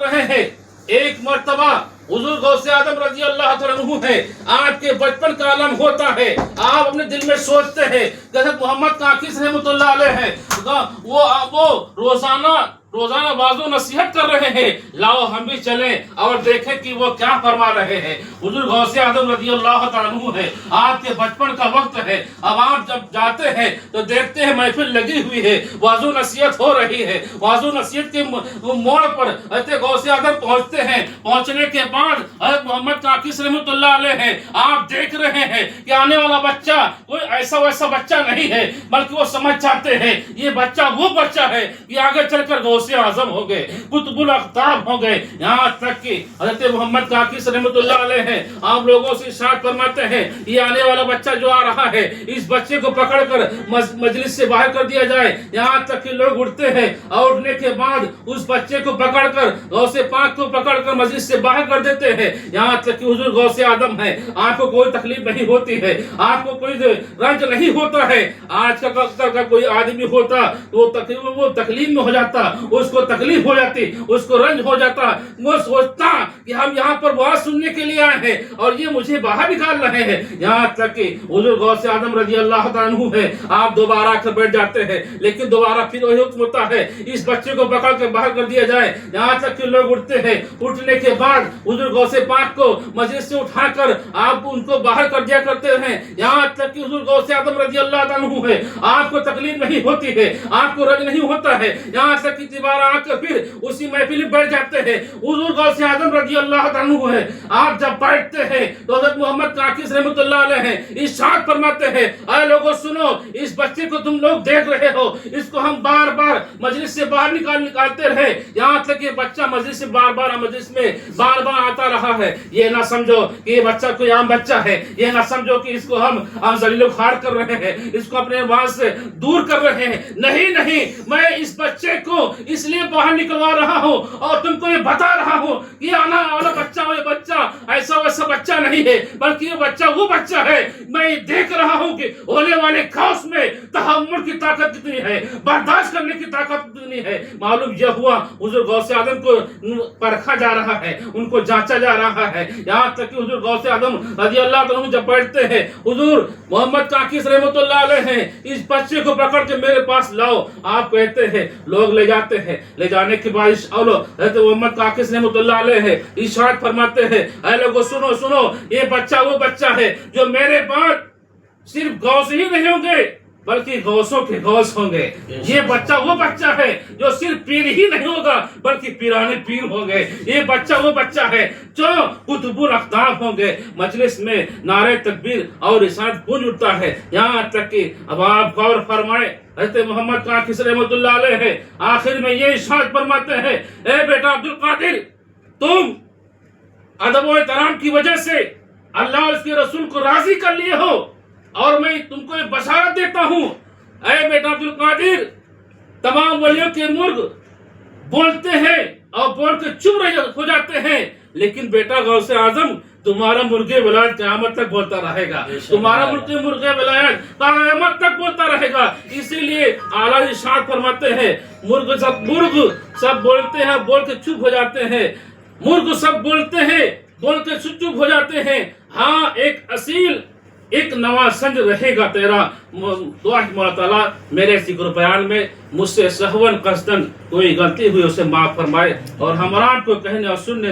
रहे हैं। एक मर्तबा हुजूर गौसे आदम रजी अल्लाह तआला अन्हु है, आपके बचपन का आलम होता है। आप अपने दिल में सोचते हैं हज़रत मोहम्मद काकिस रहमतुल्लाह अलैह है, वो रोजाना वाज़ो नसीहत कर रहे हैं। लाओ हम भी चलें और देखें कि वो क्या फरमा रहे हैं। हुजूर गौसे आदम रजी अल्लाह तआला अन्हु है, आपके बचपन का वक्त है। अब आप जब जाते हैं तो देखते हैं महफिल लगी हुई है, वाज़ो नसीहत हो रही है। वाज़ो नसीहत के मोड़ पर हज़रत गौसे आदम पहुंचते हैं। पहुंचने के बाद हज़रत मोहम्मद काकिस रहमतुल्लाह अलैह है, आप देख रहे हैं कि आने वाला बच्चा कोई ऐसा वैसा बच्चा नहीं है, बल्कि वो समझ जाते हैं ये बच्चा वो बच्चा है कि आगे चलकर गौसे आजम हो गए, कुतुबुल अख्ताब हो गए। यहाँ तक कि हज़रत मोहम्मद काकिस रहमतुल्लाह अलैह है, आप लोगों से इरशाद फरमाते हैं ये आने वाला बच्चा जो आ रहा है, इस बच्चे को पकड़कर मजलिस से बाहर कर दिया जाए। यहाँ तक कि लोग उठते हैं और उठने के बाद उस बच्चे को पकड़कर गौसे पाक को पकड़कर मस्जिद से बाहर कर देते हैं। यहाँ तक कि हुजूर गौसे आदम है, आपको कोई तकलीफ नहीं होती है, आपको कोई रंज नहीं होता है। आज का कोई आदमी होता तो वो तकलीफ में हो जाता, उसको तकलीफ हो जाती, उसको रंज हो जाता। वो सोचता कि हम यहाँ पर बात सुनने के लिए आए हैं और ये मुझे बाहर निकाल रहे हैं। यहाँ तक कि हुजूर गौसे आदम रजी अल्लाह तआला अन्हु है, आप दोबारा आकर बैठ जाते हैं, लेकिन दोबारा फिर वही हुक्म होता है इस बच्चे को पकड़ कर बाहर कर दिया जाए। यहाँ तक कि लोग उठते हैं, उठने के बाद हुजूर गौसे पाक को मस्जिद से उठाकर आप उनको बाहर कर दिया करते हैं। यहाँ तक कि हुजूर गौसे आदम रजी अल्लाह तआला अन्हु है, आपको तकलीफ नहीं होती है, आपको रंज नहीं होता है। यहाँ तक कि दोबारा आकर फिर उसी महफिल में बैठ जाते हैं। हुजूर गौसे आदम रजी अल्लाह तआला अन्हु है, आप जब बैठते हैं तो हज़रत मोहम्मद काकिस रहमतुल्लाह अलैह है, इरशाद फरमाते हैं ऐ लोगों सुनो, इस बच्चे को तुम लोग देख रहे हो, इसको हम बार बार मजलिस से बाहर निकालते रहे। यहाँ तक कि बच्चा मजलिस से मजलिस में बार बार आता रहा है। ये ना समझो कि ये बच्चा कोई आम बच्चा है, ये ना समझो कि इसको हम जलील खार कर रहे हैं, इसको अपने वास से दूर कर रहे हैं। नहीं, मैं इस बच्चे को इसलिए बाहर निकलवा रहा हूँ और तुमको ये बता रहा हूँ कि आना वाला बच्चा ये बच्चा ऐसा वैसा बच्चा नहीं है, बल्कि ये बच्चा वो बच्चा है। मैं देख रहा हूँ कि होने वाले खास में तहम्मुल की ताकत कितनी है, बर्दाश्त करने की ताकत कितनी है। मालूम यह हुआ हुजूर गौसे आदम को परखा जा रहा है, उनको जांचा जा रहा है। यहाँ तक कि हुजूर गौसे आदम रजी अल्लाह तआला अन्हु जब बैठते हैं, हुजूर मोहम्मद काकिस रहमतुल्लाह अलैह हैं, इस बच्चे को पकड़ के मेरे पास लाओ। आप कहते हैं, लोग ले जाते हैं, ले जाने के बाद हज़रत मोहम्मद काकिस रहमतुल्लाह अलैह है, इरशाद फरमाते हैं ऐ लोगों सुनो, ये बच्चा वो बच्चा है जो मेरे बाद सिर्फ गौस ही नहीं होंगे बल्कि गौसों के गौस होंगे। ये बच्चा वो बच्चा है जो सिर्फ पीर ही नहीं होगा बल्कि पीराने पीर होंगे। ये बच्चा वो बच्चा है जो कुतुबुल अख्ताब होंगे। मजलिस में नारे तकबीर और इरशाद गूंज उठता है। यहाँ तक कि अब आप गौर फरमाए, हज़रत मोहम्मद काकिस रहमतुल्लाह अलैह है, आखिर में ये इरशाद फरमाते हैं ए बेटा अब्दुल कादिर, तुम अदब व एहतराम की वजह से अल्लाह और उसके रसूल को राजी कर लिए हो और मैं तुमको एक बशारत देता हूँ। ऐ बेटा अब्दुल कादिर, तमाम वलियों के मुर्ग बोलते हैं और बोल के चुप हो जाते हैं, लेकिन बेटा गौसे आजम तुम्हारा मुर्गे विलायत क़यामत तक बोलता रहेगा, तुम्हारा मुर्गे विलायत क़यामत तक बोलता रहेगा। इसीलिए आला इरशाद फरमाते हैं मुर्ग सब बोलते हैं, बोल के चुप हो जाते हैं। मुर्ग सब बोलते हैं, बोल के चुप हो जाते हैं। हाँ, एक असील एक नवासंज रहेगा तेरा। दुआ मौला ताला मेरे जिक्र बयान में मुझसे सहवन कसदन कोई गलती हुई उसे माफ फरमाए और हमारा को कहने और सुनने